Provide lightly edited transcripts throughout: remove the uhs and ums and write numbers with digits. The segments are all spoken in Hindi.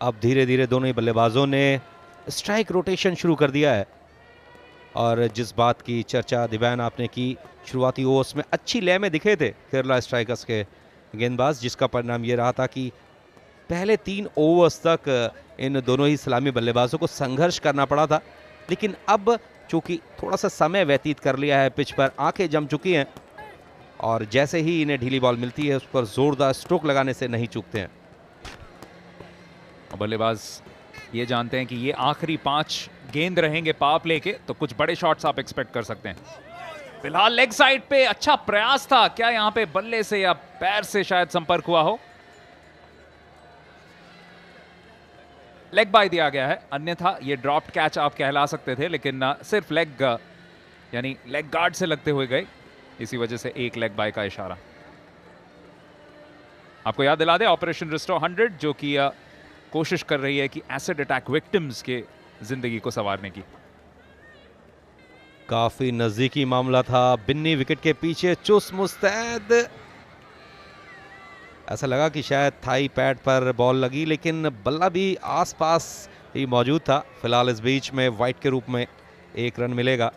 अब धीरे धीरे दोनों ही बल्लेबाजों ने स्ट्राइक रोटेशन शुरू कर दिया है। और जिस बात की चर्चा दिव्यान आपने की, शुरुआती ओवर्स में अच्छी लय में दिखे थे केरला स्ट्राइकर्स के गेंदबाज, जिसका परिणाम ये रहा था कि पहले 3 ओवर्स तक इन दोनों ही सलामी बल्लेबाजों को संघर्ष करना पड़ा था। लेकिन अब चूंकि थोड़ा सा समय व्यतीत कर लिया है पिच पर, आंखें जम चुकी हैं और जैसे ही इन्हें ढीली बॉल मिलती है उस पर जोरदार स्ट्रोक लगाने से नहीं चूकते हैं। बल्लेबाज ये जानते हैं कि ये आखिरी 5 गेंद रहेंगे पावर प्ले के, तो कुछ बड़े शॉट्स आप एक्सपेक्ट कर सकते हैं। फिलहाल लेग साइड पे अच्छा प्रयास था, क्या यहां पे बल्ले से या पैर से शायद संपर्क हुआ हो। लेग बाय दिया गया है, अन्यथा ये ड्रॉप्ड कैच आप कहला सकते थे, लेकिन सिर्फ लेग यानी लेग गार्ड से लगते हुए गए, इसी वजह से एक लेग बाय का इशारा। आपको याद दिला दे ऑपरेशन रिस्टोर 100 जो कि कोशिश कर रही है कि एसिड अटैक विक्टिम्स के जिंदगी को संवारने की। काफी नजदीकी मामला था, बिन्नी विकेट के पीछे चुस्त मुस्तैद, ऐसा लगा कि शायद थाई पैड पर बॉल लगी, लेकिन बल्ला भी आसपास ही मौजूद था। फिलहाल इस बीच में वाइट के रूप में 1 रन मिलेगा।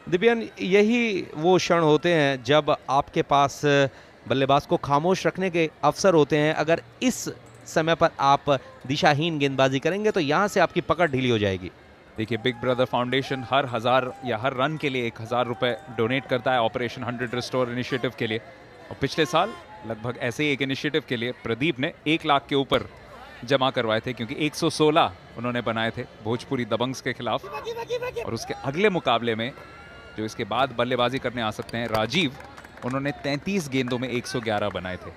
दिव्यान, यही वो क्षण होते हैं जब आपके पास बल्लेबाज को खामोश रखने के अवसर होते हैं। अगर इस समय पर आप दिशाहीन गेंदबाजी करेंगे तो यहां से आपकी पकड़ ढीली हो जाएगी। देखिए, बिग ब्रदर फाउंडेशन हर 1000 या हर रन के लिए 1000 रुपए डोनेट करता है ऑपरेशन 100 रिस्टोर इनिशिएटिव के लिए। और पिछले साल लगभग ऐसे ही एक इनिशिएटिव के लिए प्रदीप ने 1 लाख के ऊपर जमा करवाए थे, क्योंकि 116 उन्होंने बनाए थे भोजपुरी दबंग्स के खिलाफ। और उसके अगले मुकाबले में जो इसके बाद बल्लेबाजी करने आ सकते हैं, राजीव, उन्होंने 33 गेंदों में 111 बनाए थे,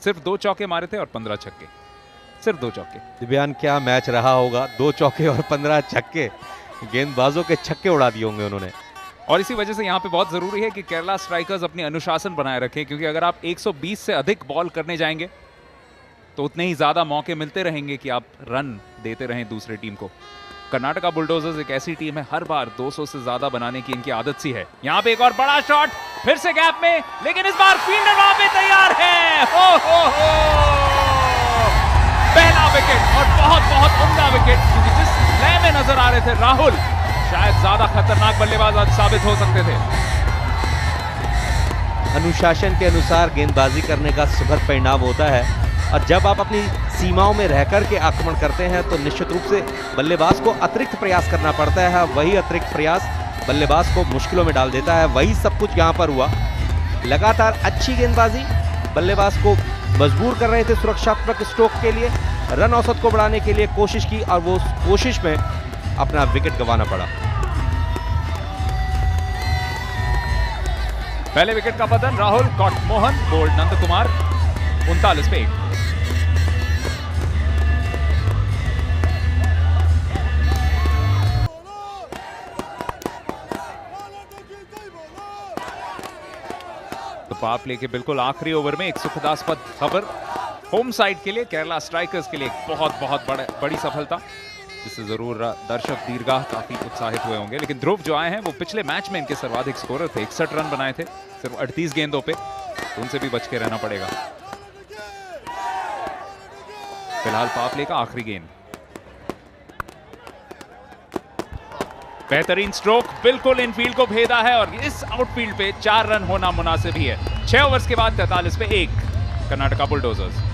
सिर्फ 2 चौके मारे थे और 15 छक्के, सिर्फ 2 चौके। दिव्यान, क्या मैच रहा होगा, 2 चौके और 15 छक्के, गेंदबाजों के छक्के उड़ा दिए होंगे उन्होंने। और इसी वजह से यहाँ पे बहुत जरूरी है कि केरला स्ट्राइकर्स अपनी अनुशासन बनाए रखें, क्योंकि अगर आप 120 से अधिक बॉल करने जाएंगे तो उतने ही ज्यादा मौके मिलते रहेंगे कि आप रन देते रहें दूसरे टीम को। कर्नाटका बुलडोजर्स एक ऐसी टीम है, हर बार 200 से ज्यादा बनाने की इनकी आदत सी है। यहाँ पे एक और बड़ा शॉट, फिर से गैप में, लेकिन इस बार फील्डर वहां पे तैयार है। हो। पहला विकेट, और बहुत बहुत उम्दा विकेट, क्योंकि जिस लय में नजर आ रहे थे राहुल, शायद ज्यादा खतरनाक बल्लेबाज आज साबित हो सकते थे। अनुशासन के अनुसार गेंदबाजी करने का सुखद परिणाम होता है, और जब आप अपनी सीमाओं में रहकर के आक्रमण करते हैं तो निश्चित रूप से बल्लेबाज को अतिरिक्त प्रयास करना पड़ता है। वही अतिरिक्त प्रयास बल्लेबाज को मुश्किलों में डाल देता है। वही सब कुछ यहाँ पर हुआ। लगातार अच्छी गेंदबाजी बल्लेबाज को मजबूर कर रहे थे सुरक्षात्मक स्ट्रोक के लिए, रन औसत को बढ़ाने के लिए कोशिश की, और वो कोशिश में अपना विकेट गंवाना पड़ा। पहले विकेट का पतन, राहुल कॉट मोहन, बोल्ड नंद कुमार, 39 पे 1। तो पावर प्ले के बिल्कुल आखिरी ओवर में एक सुखदास्पद खबर होम साइड के लिए, केरला स्ट्राइकर्स के लिए बहुत बहुत बड़ी सफलता, जिससे जरूर दर्शक दीर्घा काफी उत्साहित हुए होंगे। लेकिन ध्रुव जो आए हैं वो पिछले मैच में इनके सर्वाधिक स्कोरर थे, 61 रन बनाए थे सिर्फ 38 गेंदों पे, तो उनसे भी बच के रहना पड़ेगा। फिलहाल पावर प्ले का आखिरी गेंद, बेहतरीन स्ट्रोक, बिल्कुल इनफील्ड को भेदा है, और इस आउटफील्ड पे 4 रन होना मुनासिब ही है। 6 ओवर्स के बाद 43 पे 1 कर्नाटका बुलडोजर्स।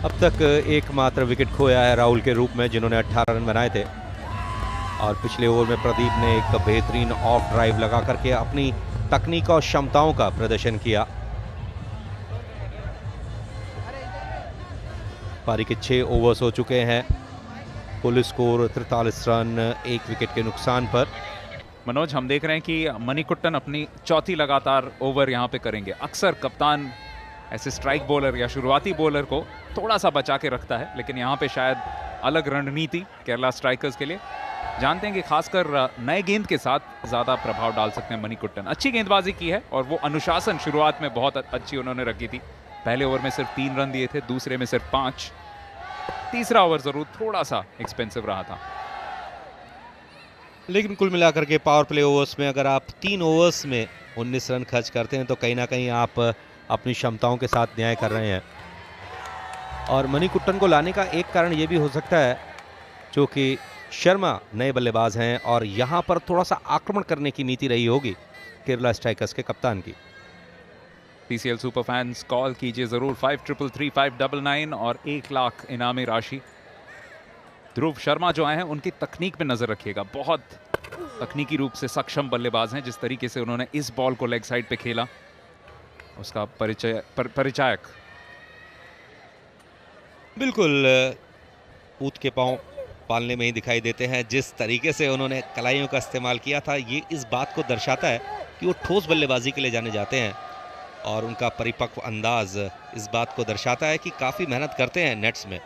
अब तक एकमात्र विकेट खोया है राहुल के रूप में, जिन्होंने 18 रन बनाए थे। और पिछले ओवर में प्रदीप ने एक बेहतरीन ऑफ ड्राइव लगा करके अपनी तकनीक और क्षमताओं का प्रदर्शन किया। पारी के 6 ओवर्स हो चुके हैं, कुल स्कोर 43 रन 1 विकेट के नुकसान पर। मनोज, हम देख रहे हैं कि मणिकुट्टन अपनी चौथी लगातार ओवर यहां पे करेंगे। अक्सर कप्तान ऐसे स्ट्राइक बॉलर या शुरुआती बॉलर को थोड़ा सा बचा के रखता है, लेकिन यहां पे शायद अलग रणनीति केरला स्ट्राइकर्स के लिए। जानते हैं कि खासकर नए गेंद के साथ ज्यादा प्रभाव डाल सकते हैं मणिकुट्टन। अच्छी गेंदबाजी की है, और वो अनुशासन शुरुआत में बहुत अच्छी उन्होंने रखी थी। पहले ओवर में सिर्फ 3 रन दिए थे, दूसरे में सिर्फ 5। तीसरा ओवर जरूर थोड़ा सा एक्सपेंसिव रहा था। लेकिन कुल मिलाकर के पावर प्ले ओवर्स में अगर आप 3 ओवर्स में 19 रन खर्च करते हैं तो कहीं ना कहीं आप अपनी क्षमताओं के साथ न्याय कर रहे हैं। और मणिकुट्टन को लाने का एक कारण ये भी हो सकता है क्योंकि शर्मा नए बल्लेबाज हैं और यहाँ पर थोड़ा सा आक्रमण करने की नीति रही होगी केरला स्ट्राइकर्स के कप्तान की। PCL सुपर फैंस कॉल कीजिए जरूर 5333-599 और 1 लाख इनामी राशि। ध्रुव शर्मा जो आए हैं उनकी तकनीक पे नजर रखिएगा, बहुत तकनीकी रूप से सक्षम बल्लेबाज हैं। जिस तरीके से उन्होंने इस बॉल को लेग साइड पे खेला उसका परिचायक। बिल्कुल पूत के पांव पालने में ही दिखाई देते हैं। जिस तरीके से उन्होंने कलाइयों का इस्तेमाल किया था ये इस बात को दर्शाता है कि वो ठोस बल्लेबाजी के लिए जाने जाते हैं और उनका परिपक्व अंदाज इस बात को दर्शाता है कि काफी मेहनत करते हैं नेट्स में।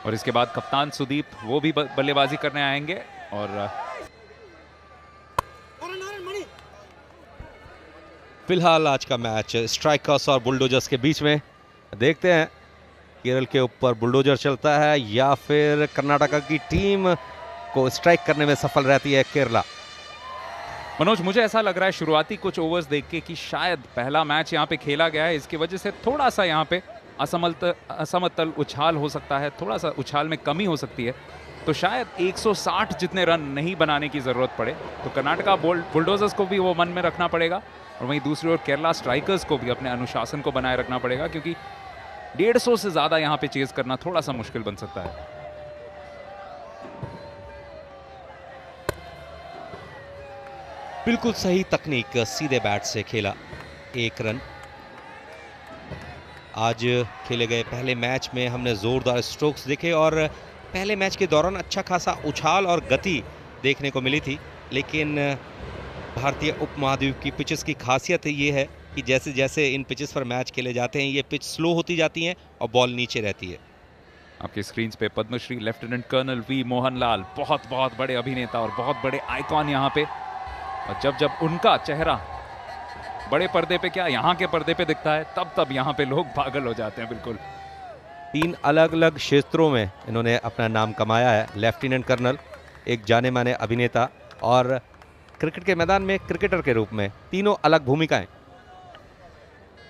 और इसके बाद कप्तान सुदीप वो भी बल्लेबाजी करने आएंगे और फिलहाल आज का मैच स्ट्राइकर्स और बुलडोजर्स के बीच में। देखते हैं केरल के ऊपर बुलडोजर चलता है या फिर कर्नाटका की टीम को स्ट्राइक करने में सफल रहती है केरला। मनोज, मुझे ऐसा लग रहा है शुरुआती कुछ ओवर्स देख के कि शायद पहला मैच यहाँ पे खेला गया है, इसकी वजह से थोड़ा सा यहाँ पे असमतल उछाल हो सकता है, थोड़ा सा उछाल में कमी हो सकती है, तो शायद 160 जितने रन नहीं बनाने की ज़रूरत पड़े। तो कर्नाटका बुलडोजर्स को भी वो मन में रखना पड़ेगा और वहीं दूसरी ओर केरला स्ट्राइकर्स को भी अपने अनुशासन को बनाए रखना पड़ेगा क्योंकि 150 से ज़्यादा यहाँ पे चेज करना थोड़ा सा मुश्किल बन सकता है। बिल्कुल सही तकनीक, सीधे बैट से खेला, 1 रन। आज खेले गए पहले मैच में हमने जोरदार स्ट्रोक्स देखे और पहले मैच के दौरान अच्छा खासा उछाल और गति देखने को मिली थी। लेकिन भारतीय उपमहाद्वीप की पिचेस की खासियत ये है कि जैसे जैसे इन पिचेस पर मैच खेले जाते हैं ये पिच स्लो होती जाती हैं और बॉल नीचे रहती है। आपके स्क्रीन पे Padmashri lieutenant colonel V Mohan Lal, बहुत बहुत बड़े अभिनेता और बहुत बड़े आइकॉन यहाँ पे, और जब जब उनका चेहरा बड़े पर्दे पे क्या यहाँ के पर्दे पे दिखता है तब यहाँ पे लोग पागल हो जाते हैं। बिल्कुल 3 अलग अलग क्षेत्रों में इन्होंने अपना नाम कमाया है। लेफ्टिनेंट कर्नल, एक जाने माने अभिनेता और क्रिकेट के मैदान में क्रिकेटर के रूप में, तीनों अलग भूमिकाएं।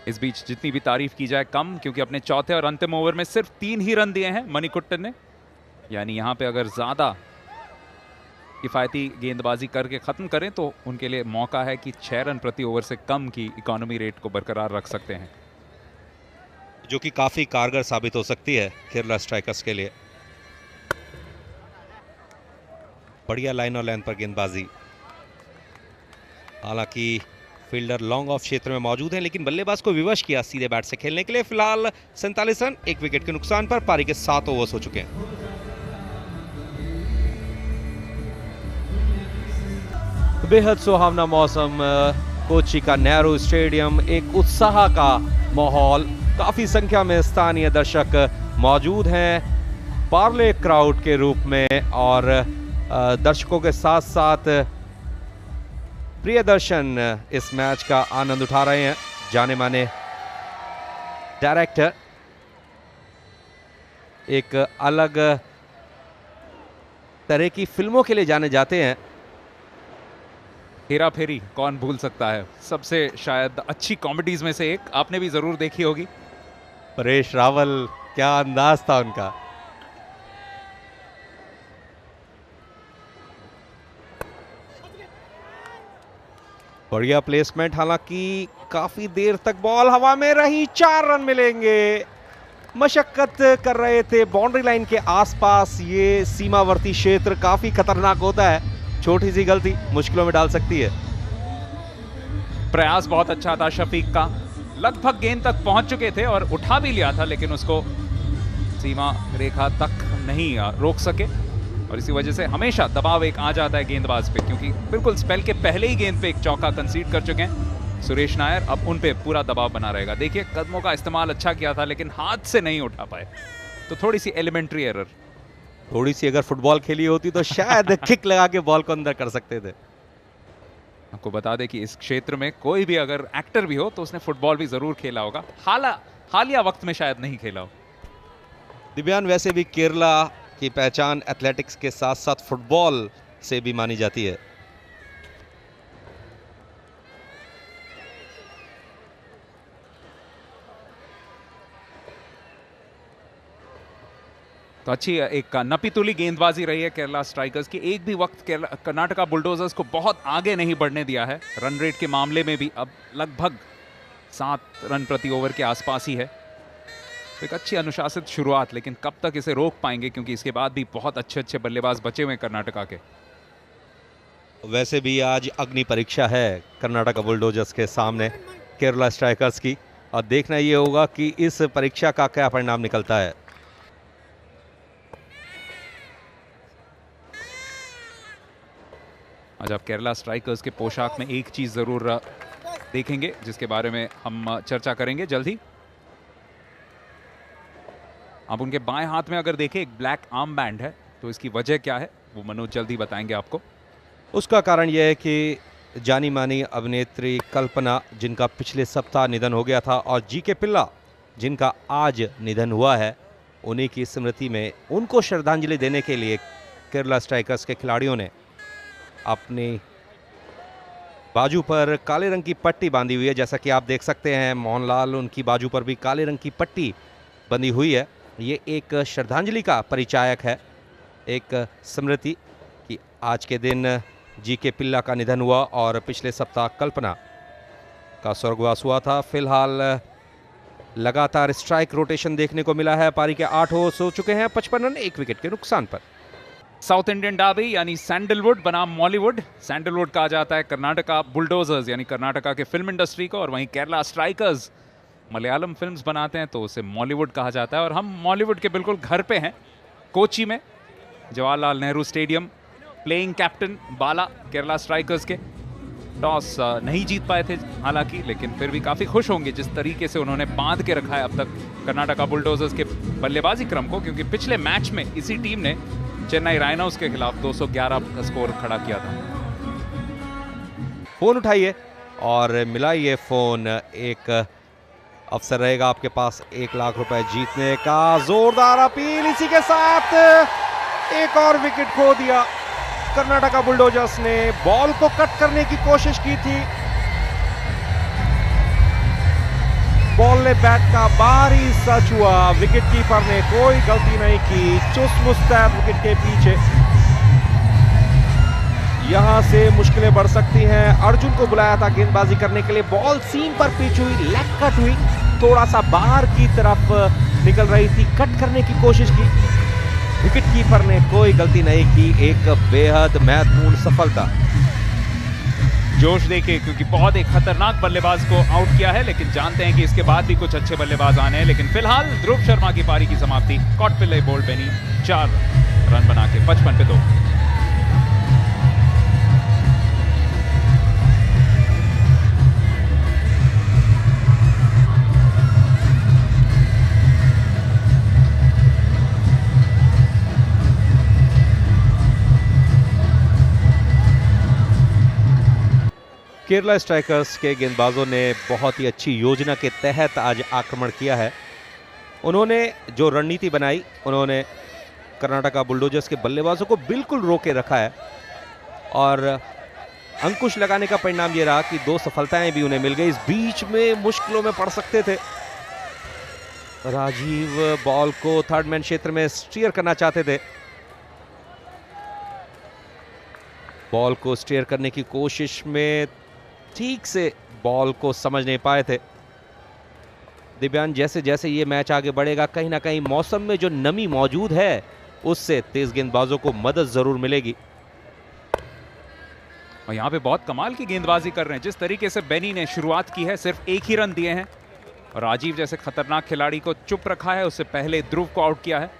इस बीच जितनी भी तारीफ की जाए कम, क्योंकि अपने चौथे और अंतिम ओवर में सिर्फ 3 ही रन दिए हैं मणिकुट्टन ने। यानी यहाँ पे अगर ज्यादा किफायती गेंदबाजी करके खत्म करें तो उनके लिए मौका है कि 6 रन प्रति ओवर से कम की इकोनॉमी रेट को बरकरार रख सकते हैं, जो कि काफी कारगर साबित हो सकती है केरला स्ट्राइकर्स के लिए। बढ़िया लाइन और लेंथ पर गेंदबाजी। हालांकि फील्डर लॉन्ग ऑफ क्षेत्र में मौजूद हैं लेकिन बल्लेबाज को विवश किया सीधे बैट से खेलने के लिए। फिलहाल 47 रन 1 विकेट के नुकसान पर पारी के 7 ओवर्स हो चुके हैं। बेहद सुहावना मौसम, कोच्चि का नेहरू स्टेडियम, एक उत्साह का माहौल, काफी संख्या में स्थानीय दर्शक मौजूद हैं पार्ले क्राउड के रूप में और दर्शकों के साथ साथ प्रियदर्शन इस मैच का आनंद उठा रहे हैं। जाने माने डायरेक्टर एक अलग तरह की फिल्मों के लिए जाने जाते हैं। हेरा फेरी कौन भूल सकता है, सबसे शायद अच्छी कॉमेडीज में से एक, आपने भी जरूर देखी होगी। परेश रावल, क्या अंदाज था उनका। बढ़िया प्लेसमेंट, हालांकि काफी देर तक बॉल हवा में रही, 4 रन मिलेंगे। मशक्कत कर रहे थे बाउंड्री लाइन के आसपास, ये सीमावर्ती क्षेत्र काफी खतरनाक होता है, छोटी सी गलती मुश्किलों में डाल सकती है। प्रयास बहुत अच्छा था शफीक का, लगभग गेंद तक पहुंच चुके थे और उठा भी लिया था लेकिन उसको सीमा रेखा तक नहीं रोक सके और इसी वजह से हमेशा दबाव एक आ जाता है गेंदबाज पे, क्योंकि बिल्कुल स्पेल के पहले ही गेंद पे एक चौका कंसीड कर चुके हैं सुरेश नायर। अब उन पे पूरा दबाव बना रहेगा। देखिए कदमों का इस्तेमाल अच्छा किया था लेकिन हाथ से नहीं उठा पाए, तो थोड़ी सी एलिमेंट्री एरर। थोड़ी सी अगर फुटबॉल खेली होती तो शायद किक लगा के बॉल को अंदर कर सकते थे। आपको बता दें कि इस क्षेत्र में कोई भी अगर एक्टर भी हो तो उसने फुटबॉल भी जरूर खेला होगा, हालिया वक्त में शायद नहीं खेला हो। दिव्यान, वैसे भी केरला की पहचान एथलेटिक्स के साथ साथ फुटबॉल से भी मानी जाती है। तो अच्छी एक नपीतुली गेंदबाजी रही है केरला स्ट्राइकर्स की। एक भी वक्त कर्नाटका बुलडोजर्स को बहुत आगे नहीं बढ़ने दिया है। रन रेट के मामले में भी अब लगभग 7 रन प्रति ओवर के आसपास ही है। तो एक अच्छी अनुशासित शुरुआत, लेकिन कब तक इसे रोक पाएंगे, क्योंकि इसके बाद भी बहुत अच्छे अच्छे बल्लेबाज बचे हुए हैं कर्नाटका के। वैसे भी आज अग्नि परीक्षा है कर्नाटका बुलडोजर्स के सामने केरला स्ट्राइकर्स की, और देखना ये होगा कि इस परीक्षा का क्या परिणाम निकलता है। आज आप केरला स्ट्राइकर्स के पोशाक में एक चीज जरूर देखेंगे जिसके बारे में हम चर्चा करेंगे जल्दी। आप उनके बाएं हाथ में अगर देखें एक ब्लैक आर्म बैंड है, तो इसकी वजह क्या है वो मनोज जल्दी बताएंगे आपको। उसका कारण यह है कि जानी मानी अभिनेत्री कल्पना, जिनका पिछले सप्ताह निधन हो गया था, और जी के पिल्ला, जिनका आज निधन हुआ है, उन्हीं की स्मृति में उनको श्रद्धांजलि देने के लिए केरला स्ट्राइकर्स के खिलाड़ियों ने अपनी बाजू पर काले रंग की पट्टी बांधी हुई है। जैसा कि आप देख सकते हैं, मोहनलाल, उनकी बाजू पर भी काले रंग की पट्टी बंधी हुई है। ये एक श्रद्धांजलि का परिचायक है, एक स्मृति कि आज के दिन जी के पिल्ला का निधन हुआ और पिछले सप्ताह कल्पना का स्वर्गवास हुआ था। फिलहाल लगातार स्ट्राइक रोटेशन देखने को मिला है। पारी के 8 ओवर्स हो चुके हैं, 55 रन 1 विकेट के नुकसान पर। साउथ इंडियन डार्बी यानी सैंडलवुड बनाम मॉलीवुड। सैंडलवुड कहा जाता है कर्नाटका बुलडोजर्स यानी कर्नाटका के फिल्म इंडस्ट्री को, और वहीं केरला स्ट्राइकर्स मलयालम फिल्म्स बनाते हैं तो उसे मॉलीवुड कहा जाता है। और हम मॉलीवुड के बिल्कुल घर पे हैं, कोची में Jawaharlal Nehru Stadium. Playing captain Bala Kerala Strikers के टॉस नहीं जीत पाए थे हालांकि, लेकिन फिर भी काफ़ी खुश होंगे जिस तरीके से उन्होंने बांध के रखा है अब तक कर्नाटका बुलडोजर्स के बल्लेबाजी क्रम को, क्योंकि पिछले मैच में इसी टीम ने चेन्नई राइनोज के खिलाफ 211 का स्कोर खड़ा किया था। फोन उठाइए और मिलाइए फोन। एक अवसर रहेगा आपके पास 1 लाख रुपए जीतने का। जोरदार अपील, इसी के साथ एक और विकेट खो दिया। कर्नाटका बुलडोजर्स ने बॉल को कट करने की कोशिश की थी, बॉल ने बैट का बाहरी सच हुआ। विकेट कीपर ने कोई गलती नहीं की, चुस्त मुस्तैद विकेट के पीछे। यहां से मुश्किलें बढ़ सकती हैं। अर्जुन को बुलाया था गेंदबाजी करने के लिए। बॉल सीम पर पिच हुई, लेग कट हुई, थोड़ा सा बाहर की तरफ निकल रही थी, कट करने की कोशिश की। विकेट कीपर ने कोई गलती नहीं की, एक बेहद महत्वपूर्ण सफलता। जोश देखिए, क्योंकि बहुत एक खतरनाक बल्लेबाज को आउट किया है, लेकिन जानते हैं कि इसके बाद भी कुछ अच्छे बल्लेबाज आने हैं। लेकिन फिलहाल ध्रुव शर्मा की पारी की समाप्ति। कॉट पिल्ले बोल्ड बेनी 4 रन बना के 55 पे 2। केरला स्ट्राइकर्स के गेंदबाजों ने बहुत ही अच्छी योजना के तहत आज आक्रमण किया है। उन्होंने जो रणनीति बनाई, उन्होंने कर्नाटका बुलडोजर्स के बल्लेबाजों को बिल्कुल रोके रखा है, और अंकुश लगाने का परिणाम ये रहा कि 2 सफलताएं भी उन्हें मिल गई। इस बीच में मुश्किलों में पड़ सकते थे। राजीव बॉल को थर्ड मैन क्षेत्र में स्टीयर करना चाहते थे। बॉल को स्टीयर करने की कोशिश में ठीक से बॉल को समझ नहीं पाए थे। दिव्यांग, जैसे जैसे ये मैच आगे बढ़ेगा, कहीं ना कहीं मौसम में जो नमी मौजूद है उससे तेज गेंदबाजों को मदद जरूर मिलेगी। और यहाँ पे बहुत कमाल की गेंदबाजी कर रहे हैं। जिस तरीके से बेनी ने शुरुआत की है, सिर्फ 1 ही रन दिए हैं, और राजीव जैसे खतरनाक खिलाड़ी को चुप रखा है। उससे पहले ध्रुव को आउट किया है।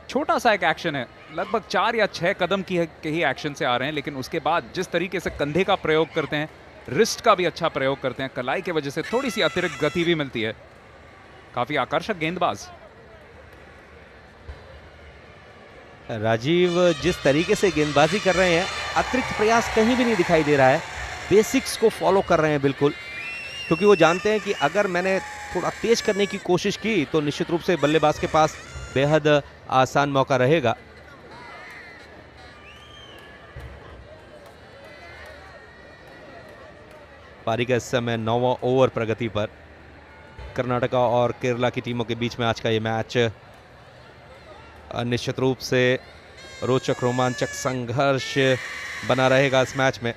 छोटा सा एक एक्शन है, लगभग 4 या 6 कदम के ही एक्शन से आ रहे हैं, लेकिन उसके बाद जिस तरीके से कंधे का प्रयोग करते हैं, रिस्ट का भी अच्छा प्रयोग करते हैं, कलाई की वजह से थोड़ी सी अतिरिक्त गति भी मिलती है। काफी आकर्षक गेंदबाज। राजीव जिस तरीके से गेंदबाजी कर रहे हैं, अतिरिक्त प्रयास कहीं भी नहीं दिखाई दे रहा है। बेसिक्स को फॉलो कर रहे हैं बिल्कुल, क्योंकि वो जानते हैं कि अगर मैंने थोड़ा तेज करने की कोशिश की तो निश्चित रूप से बल्लेबाज के पास बेहद आसान मौका रहेगा। पारी का इस समय 9वां ओवर प्रगति पर। कर्नाटका और केरला की टीमों के बीच में आज का ये मैच निश्चित रूप से रोचक रोमांचक संघर्ष बना रहेगा इस मैच में।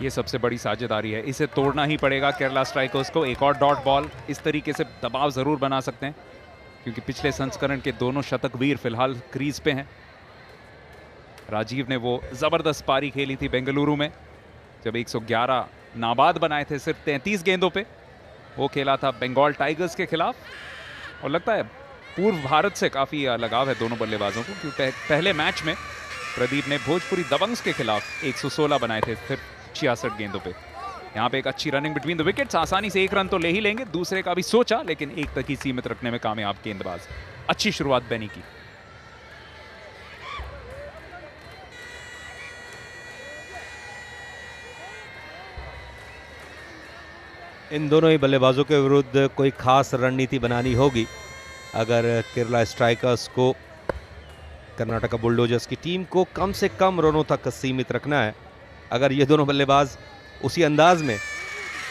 ये सबसे बड़ी साझेदारी है, इसे तोड़ना ही पड़ेगा केरला स्ट्राइकर्स को। एक और डॉट बॉल इस तरीके से दबाव जरूर बना सकते हैं, क्योंकि पिछले संस्करण के दोनों शतकवीर फिलहाल क्रीज पे हैं। राजीव ने वो जबरदस्त पारी खेली थी बेंगलुरु में, जब 111 नाबाद बनाए थे सिर्फ 33 गेंदों पे। वो खेला था बंगाल टाइगर्स के खिलाफ, और लगता है पूर्व भारत से काफी लगाव है दोनों बल्लेबाजों को, क्योंकि पहले मैच में प्रदीप ने भोजपुरी दबंग्स के खिलाफ 116 बनाए थे सिर्फ 66 गेंदों पे। यहाँ पे एक अच्छी रनिंग बिटवीन द विकेट्स, आसानी से एक रन तो ले ही लेंगे, दूसरे का भी सोचा लेकिन एक तक ही सीमित रखने में कामयाब गेंदबाज। अच्छी शुरुआत बेनी की। इन दोनों ही बल्लेबाजों के विरुद्ध कोई खास रणनीति बनानी होगी अगर केरला स्ट्राइकर्स को कर्नाटका बुलडोजर्स की टीम को कम से कम रनों तक सीमित रखना है। अगर ये दोनों बल्लेबाज उसी अंदाज में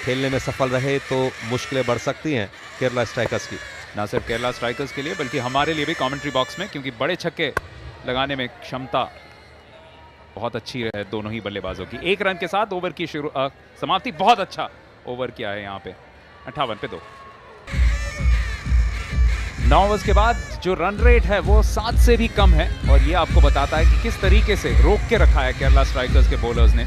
खेलने में सफल रहे तो मुश्किलें बढ़ सकती हैं केरला स्ट्राइकर्स की। ना सिर्फ केरला स्ट्राइकर्स के लिए बल्कि हमारे लिए भी कमेंट्री बॉक्स में, क्योंकि बड़े छक्के लगाने में क्षमता बहुत अच्छी है दोनों ही बल्लेबाजों की। एक रन के साथ ओवर की समाप्ति। बहुत अच्छा ओवर किया है यहाँ पे, 58 पे 2। 9 ओवर्स के बाद जो रन रेट है वो 7 से भी कम है, और ये आपको बताता है कि किस तरीके से रोक के रखा है केरला स्ट्राइकर्स के बॉलर्स ने,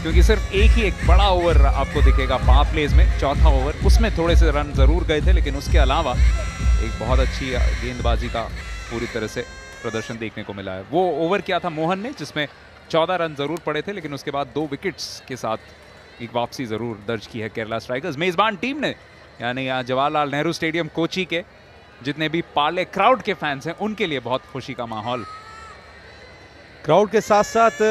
क्योंकि सिर्फ एक ही एक बड़ा ओवर आपको दिखेगा पावर प्लेज में, चौथा ओवर, उसमें थोड़े से रन जरूर गए थे, लेकिन उसके अलावा एक बहुत अच्छी गेंदबाजी का पूरी तरह से प्रदर्शन देखने को मिला है। वो ओवर किया था मोहन ने जिसमें 14 रन जरूर पड़े थे, लेकिन उसके बाद 2 विकेट्स के साथ एक वापसी जरूर दर्ज की है केरला स्ट्राइकर्स। मेजबान टीम ने, यानी यहाँ जवाहरलाल नेहरू स्टेडियम कोची के जितने भी पार्ले क्राउड के फैंस हैं उनके लिए बहुत खुशी का माहौल। क्राउड के साथ साथ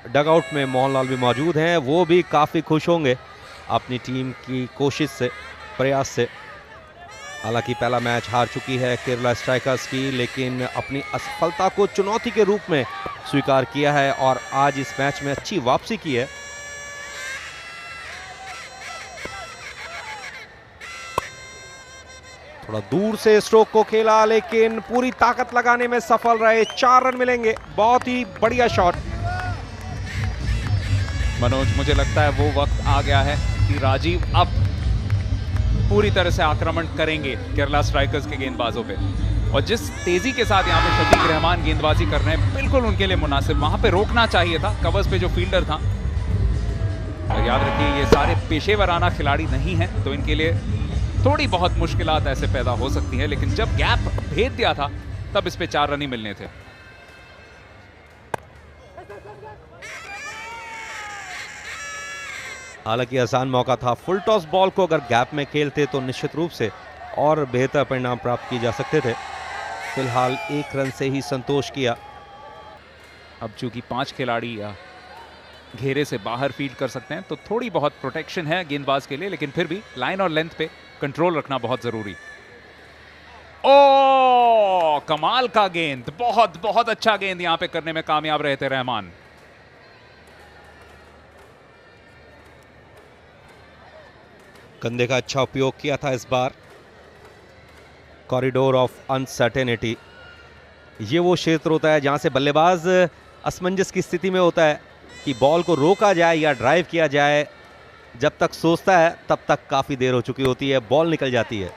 डगआउट में मोहनलाल भी मौजूद हैं, वो भी काफ़ी खुश होंगे अपनी टीम की कोशिश से, प्रयास से। हालांकि पहला मैच हार चुकी है केरला स्ट्राइकर्स की, लेकिन अपनी असफलता को चुनौती के रूप में स्वीकार किया है और आज इस मैच में अच्छी वापसी की है। थोड़ा दूर से स्ट्रोक को खेला, लेकिन पूरी ताकत लगाने में सफल रहे। 4 रन मिलेंगे, बहुत ही बढ़िया शॉट। मनोज, मुझे लगता है वो वक्त आ गया है कि राजीव अब पूरी तरह से आक्रमण करेंगे केरला स्ट्राइकर्स के गेंदबाजों पे, और जिस तेजी के साथ यहाँ पे शफीक रहमान गेंदबाजी कर रहे हैं बिल्कुल उनके लिए मुनासिब। वहां पे रोकना चाहिए था कवर्स पे जो फील्डर था, और याद रखिए ये सारे पेशेवराना खिलाड़ी नहीं हैं, तो इनके लिए थोड़ी बहुत मुश्किलात ऐसे पैदा हो सकती हैं, लेकिन जब गैप भेद दिया था तब इस पे 4 रन ही मिलने थे। हालांकि आसान मौका था, फुल टॉस बॉल को अगर गैप में खेलते तो निश्चित रूप से और बेहतर परिणाम प्राप्त किए जा सकते थे। फिलहाल 1 रन से ही संतोष किया। अब चूंकि 5 खिलाड़ी घेरे से बाहर फील्ड कर सकते हैं तो थोड़ी बहुत प्रोटेक्शन है गेंदबाज के लिए, लेकिन फिर भी लाइन और लेंथ पे कंट्रोल रखना बहुत जरूरी। ओ कमाल का गेंद, बहुत बहुत अच्छा गेंद यहां पे करने में कामयाब रहे थे रहमान। कंधे का अच्छा उपयोग किया था इस बार। कॉरिडोर ऑफ अनसर्टेनिटी, ये वो क्षेत्र होता है जहां से बल्लेबाज असमंजस की स्थिति में होता है कि बॉल को रोका जाए या ड्राइव किया जाए। जब तक सोचता है तब तक काफी देर हो चुकी होती है, बॉल निकल जाती है।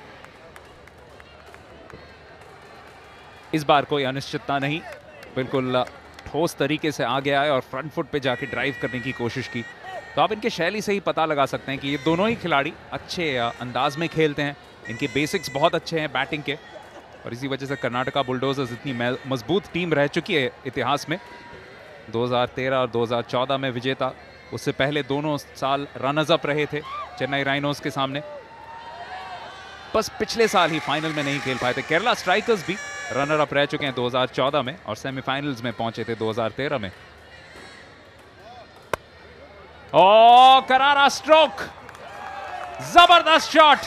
इस बार कोई अनिश्चितता नहीं, बिल्कुल ठोस तरीके से आ गया है और फ्रंट फुट पे जाके ड्राइव करने की कोशिश की। तो आप इनके शैली से ही पता लगा सकते हैं कि ये दोनों ही खिलाड़ी अच्छे अंदाज में खेलते हैं, इनके बेसिक्स बहुत अच्छे हैं बैटिंग के, और इसी वजह से कर्नाटका बुलडोजर्स इतनी मजबूत टीम रह चुकी है इतिहास में। 2013 और 2014 में विजेता, उससे पहले दोनों साल रनर्स अप रहे थे चेन्नई राइनोज के सामने। बस पिछले साल ही फाइनल में नहीं खेल पाए थे। केरला स्ट्राइकर्स भी रनर अप रह चुके हैं 2014 में और सेमीफाइनल्स में पहुंचे थे 2013 में। ओ करारा स्ट्रोक, जबरदस्त शॉट।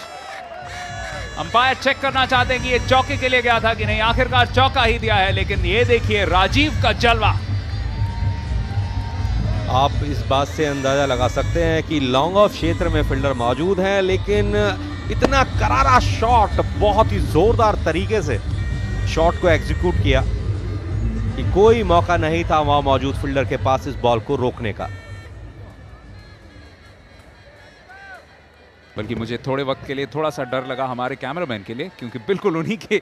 अंपायर चेक करना चाहते हैं कि ये चौके के लिए गया था कि नहीं, आखिरकार चौका ही दिया है। लेकिन ये देखिए राजीव का जलवा। आप इस बात से अंदाजा लगा सकते हैं कि लॉन्ग ऑफ क्षेत्र में फील्डर मौजूद है, लेकिन इतना करारा शॉट, बहुत ही जोरदार तरीके से शॉट को एग्जीक्यूट किया कि कोई मौका नहीं था वहां मौजूद फील्डर के पास इस बॉल को रोकने का। बल्कि मुझे थोड़े वक्त के लिए थोड़ा सा डर लगा हमारे कैमरामैन के लिए, क्योंकि बिल्कुल उन्हीं के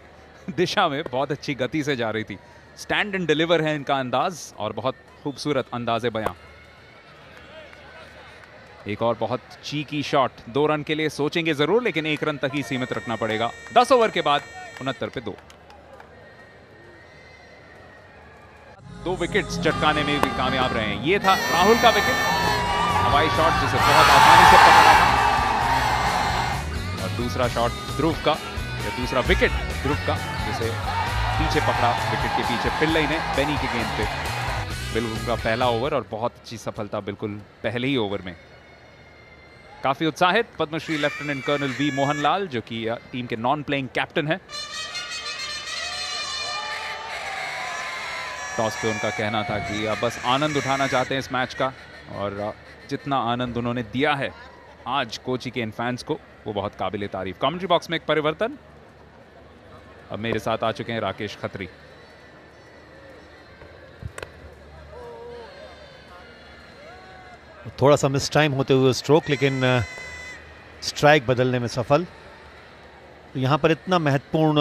दिशा में बहुत अच्छी गति से जा रही थी। स्टैंड एंड डिलीवर है इनका अंदाज और बहुत खूबसूरत अंदाजे बयां। एक और बहुत चीकी शॉट, 2 रन के लिए सोचेंगे जरूर, लेकिन 1 रन तक ही सीमित रखना पड़ेगा 10 ओवर के बाद। 69 पे 2 विकेट्स चटकाने में भी कामयाब रहे हैं। ये था राहुल का विकेट, हवाई शॉट जिसे बहुत आसानी से पकड़ा था। और दूसरा शॉट ध्रुव का, या दूसरा विकेट ध्रुव का, जिसे पीछे पकड़ा विकेट के पीछे पिल्लई ने बेनी की गेंद पे। बिल्कुल का पहला ओवर और बहुत अच्छी सफलता बिल्कुल पहले ही ओवर में। काफी उत्साहित Padmashri lieutenant colonel V Mohanlal, जो कि टीम के नॉन प्लेइंग कैप्टन है। टॉस पे उनका कहना था कि बस आनंद उठाना चाहते हैं इस मैच का, और जितना आनंद उन्होंने दिया है आज कोची के इन फैंस को, वो बहुत काबिल तारीफ। कमेंट्री बॉक्स में एक परिवर्तन, अब मेरे साथ आ चुके हैं राकेश खत्री। थोड़ा सा मिस टाइम होते हुए स्ट्रोक, लेकिन स्ट्राइक बदलने में सफल। तो यहाँ पर इतना महत्वपूर्ण